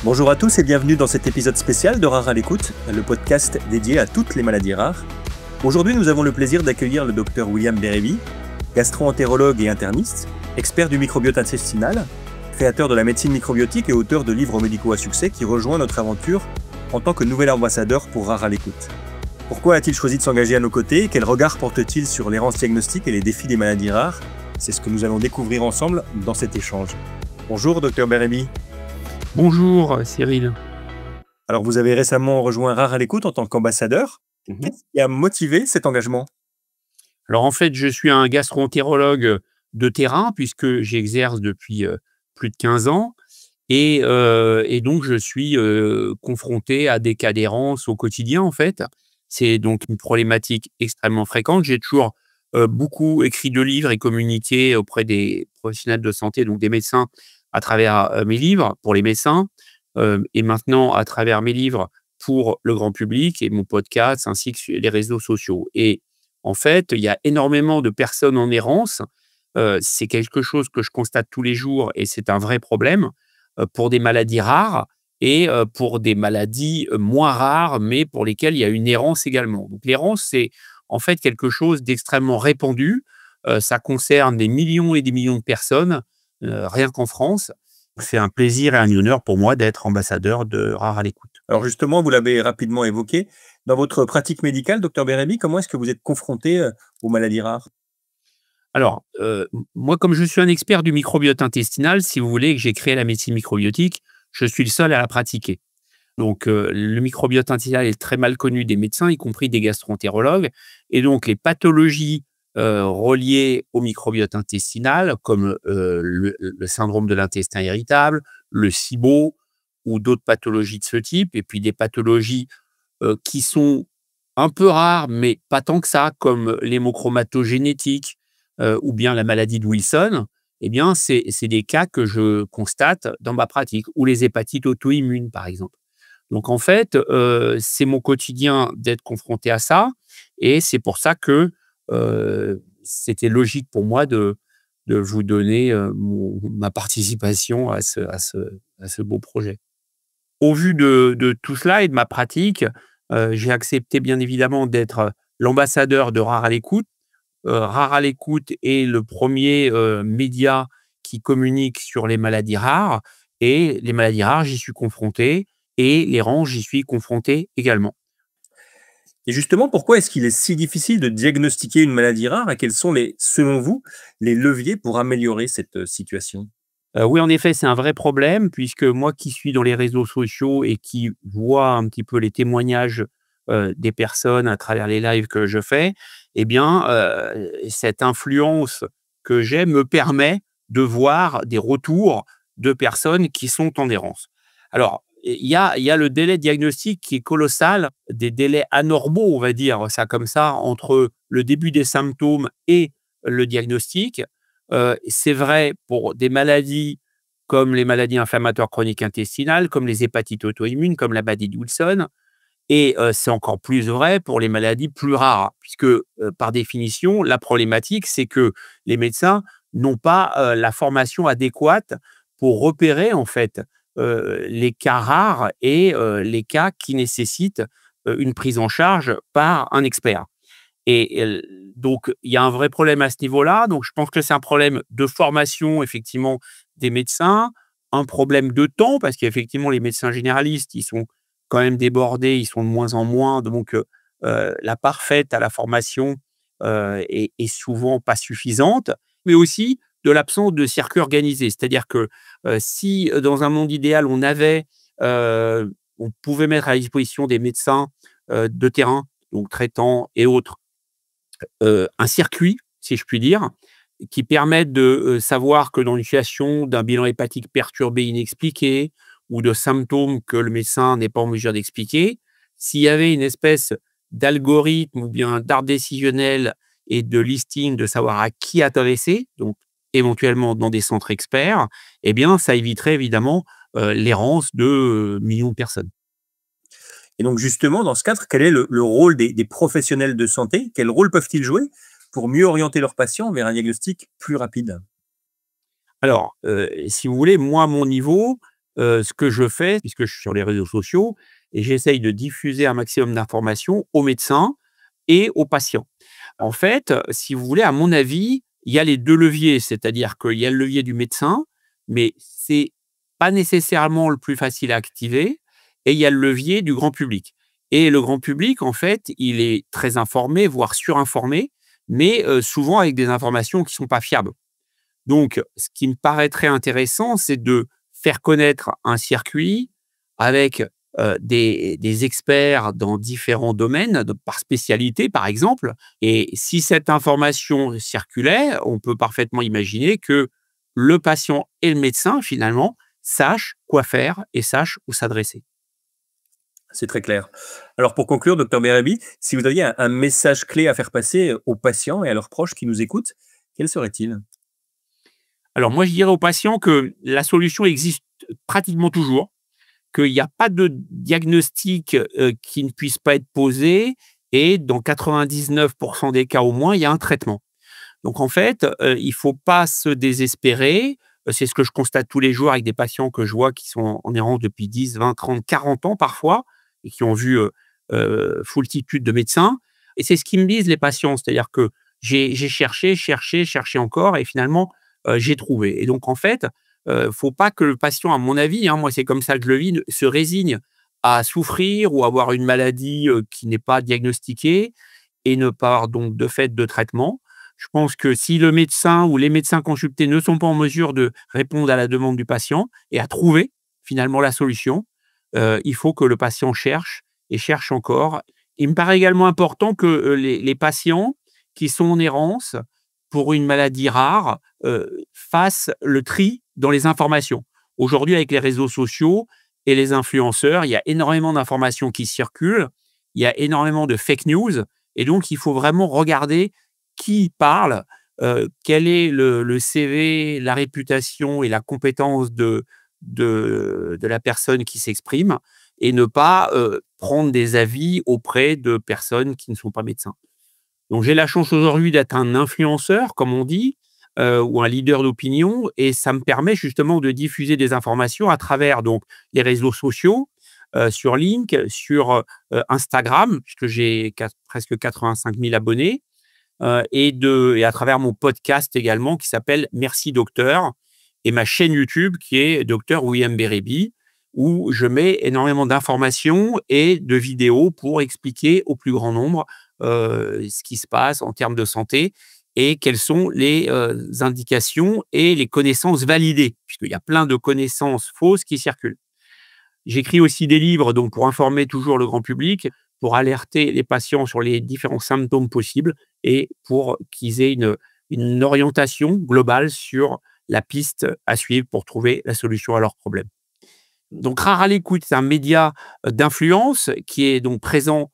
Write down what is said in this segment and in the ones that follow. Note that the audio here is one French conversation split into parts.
Bonjour à tous et bienvenue dans cet épisode spécial de Rare à l'écoute, le podcast dédié à toutes les maladies rares. Aujourd'hui, nous avons le plaisir d'accueillir le docteur William Bérébi, gastro-entérologue et interniste, expert du microbiote intestinal, créateur de la médecine microbiotique et auteur de livres médicaux à succès qui rejoint notre aventure en tant que nouvel ambassadeur pour Rare à l'écoute. Pourquoi a-t-il choisi de s'engager à nos côtés? Quel regard porte-t-il sur l'errance diagnostique et les défis des maladies rares? C'est ce que nous allons découvrir ensemble dans cet échange. Bonjour docteur Bérébi. Bonjour Cyril. Alors vous avez récemment rejoint Rare à l'écoute en tant qu'ambassadeur. Qu'est-ce qui a motivé cet engagement? Alors en fait, je suis un gastro-entérologue de terrain puisque j'exerce depuis plus de 15 ans et donc je suis confronté à des cas d'errance au quotidien en fait. C'est donc une problématique extrêmement fréquente. J'ai toujours beaucoup écrit de livres et communiqué auprès des professionnels de santé, donc des médecins, à travers mes livres pour les médecins et maintenant à travers mes livres pour le grand public et mon podcast ainsi que sur les réseaux sociaux. Et en fait, il y a énormément de personnes en errance. C'est quelque chose que je constate tous les jours et c'est un vrai problème pour des maladies rares et pour des maladies moins rares, mais pour lesquelles il y a une errance également. Donc l'errance, c'est en fait quelque chose d'extrêmement répandu. Ça concerne des millions et des millions de personnes, rien qu'en France. C'est un plaisir et un honneur pour moi d'être ambassadeur de Rare à l'écoute. Alors justement, vous l'avez rapidement évoqué. Dans votre pratique médicale, docteur Bérébi, comment est-ce que vous êtes confronté aux maladies rares? Alors, moi, comme je suis un expert du microbiote intestinal, si vous voulez, que j'ai créé la médecine microbiotique, je suis le seul à la pratiquer. Donc, le microbiote intestinal est très mal connu des médecins, y compris des gastro-entérologues. Et donc, les pathologies reliées au microbiote intestinal, comme le syndrome de l'intestin irritable, le SIBO ou d'autres pathologies de ce type, et puis des pathologies qui sont un peu rares, mais pas tant que ça, comme l'hémochromatogénétique ou bien la maladie de Wilson, eh bien, c'est des cas que je constate dans ma pratique, ou les hépatites auto-immunes, par exemple. Donc, en fait, c'est mon quotidien d'être confronté à ça et c'est pour ça que c'était logique pour moi de vous donner ma participation à ce beau projet. Au vu de tout cela et de ma pratique, j'ai accepté bien évidemment d'être l'ambassadeur de Rare à l'écoute. Rare à l'écoute est le premier média qui communique sur les maladies rares et les maladies rares, j'y suis confronté et l'errance, j'y suis confronté également. Et justement, pourquoi est-ce qu'il est si difficile de diagnostiquer une maladie rare et quels sont, selon vous, les leviers pour améliorer cette situation? Oui, en effet, c'est un vrai problème puisque moi qui suis dans les réseaux sociaux et qui vois un petit peu les témoignages, des personnes à travers les lives que je fais, eh bien, cette influence que j'ai me permet de voir des retours de personnes qui sont en errance. Alors, il y a le délai diagnostique qui est colossal, des délais anormaux, on va dire ça comme ça, entre le début des symptômes et le diagnostic. C'est vrai pour des maladies comme les maladies inflammatoires chroniques intestinales, comme les hépatites auto-immunes, comme la maladie de Wilson et c'est encore plus vrai pour les maladies plus rares puisque, par définition, la problématique, c'est que les médecins n'ont pas, la formation adéquate pour repérer, en fait, les cas rares et les cas qui nécessitent, une prise en charge par un expert. Et donc il y a un vrai problème à ce niveau-là. Donc je pense que c'est un problème de formation, effectivement, des médecins, un problème de temps parce qu'effectivement les médecins généralistes, ils sont quand même débordés, ils sont de moins en moins donc la part faite à la formation, est souvent pas suffisante, mais aussi de l'absence de circuit organisé. C'est-à-dire que, si dans un monde idéal on pouvait mettre à disposition des médecins, de terrain, donc traitants et autres, un circuit, si je puis dire, qui permette de, savoir que dans une situation d'un bilan hépatique perturbé inexpliqué ou de symptômes que le médecin n'est pas en mesure d'expliquer, s'il y avait une espèce d'algorithme ou bien d'art décisionnel et de listing de savoir à qui adresser, donc éventuellement dans des centres experts, eh bien, ça éviterait évidemment, l'errance de, millions de personnes. Et donc justement, dans ce cadre, quel est le rôle des professionnels de santé? Quel rôle peuvent-ils jouer pour mieux orienter leurs patients vers un diagnostic plus rapide? Alors, si vous voulez, moi, à mon niveau, ce que je fais, puisque je suis sur les réseaux sociaux, et j'essaye de diffuser un maximum d'informations aux médecins et aux patients. En fait, si vous voulez, à mon avis, il y a les 2 leviers, c'est-à-dire qu'il y a le levier du médecin, mais c'est pas nécessairement le plus facile à activer, et il y a le levier du grand public. Et le grand public, en fait, il est très informé, voire surinformé, mais souvent avec des informations qui sont pas fiables. Donc, ce qui me paraîtrait intéressant, c'est de faire connaître un circuit avec, des experts dans différents domaines, par spécialité, par exemple. Et si cette information circulait, on peut parfaitement imaginer que le patient et le médecin, finalement, sachent quoi faire et sachent où s'adresser. C'est très clair. Alors pour conclure, docteur Bérébi, si vous aviez un message clé à faire passer aux patients et à leurs proches qui nous écoutent, quel serait-il? Alors moi, je dirais aux patients que la solution existe pratiquement toujours, qu'il y a pas de diagnostic, qui ne puisse pas être posé, et dans 99 des cas au moins, il y a un traitement. Donc en fait, il faut pas se désespérer. C'est ce que je constate tous les jours avec des patients que je vois qui sont en errance depuis 10, 20, 30, 40 ans parfois et qui ont vu, foultitude de médecins, et c'est ce qu'ils me disent les patients. C'est-à-dire que j'ai cherché, cherché, cherché encore et finalement, j'ai trouvé. Et donc en fait, faut pas que le patient, à mon avis, hein, moi c'est comme ça que je le vis, ne se résigne à souffrir ou avoir une maladie, qui n'est pas diagnostiquée et ne pas avoir donc de fait de traitement. Je pense que si le médecin ou les médecins consultés ne sont pas en mesure de répondre à la demande du patient et à trouver finalement la solution, il faut que le patient cherche et cherche encore. Il me paraît également important que, les patients qui sont en errance pour une maladie rare, fassent le tri dans les informations. Aujourd'hui, avec les réseaux sociaux et les influenceurs, il y a énormément d'informations qui circulent, il y a énormément de fake news, et donc il faut vraiment regarder qui parle, quel est le CV, la réputation et la compétence de la personne qui s'exprime, et ne pas, prendre des avis auprès de personnes qui ne sont pas médecins. Donc j'ai la chance aujourd'hui d'être un influenceur, comme on dit, ou un leader d'opinion, et ça me permet justement de diffuser des informations à travers donc les réseaux sociaux, sur Link, sur, Instagram, puisque j'ai presque 85 000 abonnés, et à travers mon podcast également qui s'appelle Merci Docteur, et ma chaîne YouTube qui est Docteur William Bérébi, où je mets énormément d'informations et de vidéos pour expliquer au plus grand nombre, ce qui se passe en termes de santé et quelles sont les, indications et les connaissances validées, puisqu'il y a plein de connaissances fausses qui circulent. J'écris aussi des livres donc pour informer toujours le grand public, pour alerter les patients sur les différents symptômes possibles et pour qu'ils aient une orientation globale sur la piste à suivre pour trouver la solution à leurs problèmes. Donc Rare à l'écoute, c'est un média, d'influence qui est donc présent,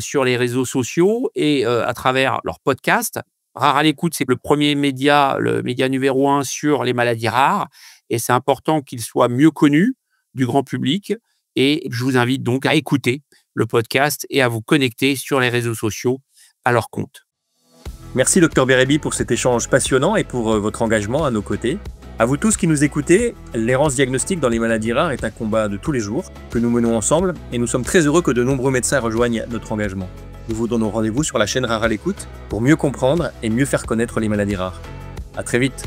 sur les réseaux sociaux et à travers leur podcast. Rare à l'écoute, c'est le premier média, le média numéro 1 sur les maladies rares, et c'est important qu'il soit mieux connu du grand public, et je vous invite donc à écouter le podcast et à vous connecter sur les réseaux sociaux à leur compte. Merci docteur Bérébi pour cet échange passionnant et pour votre engagement à nos côtés. À vous tous qui nous écoutez, l'errance diagnostique dans les maladies rares est un combat de tous les jours que nous menons ensemble, et nous sommes très heureux que de nombreux médecins rejoignent notre engagement. Nous vous donnons rendez-vous sur la chaîne Rare à l'écoute pour mieux comprendre et mieux faire connaître les maladies rares. À très vite.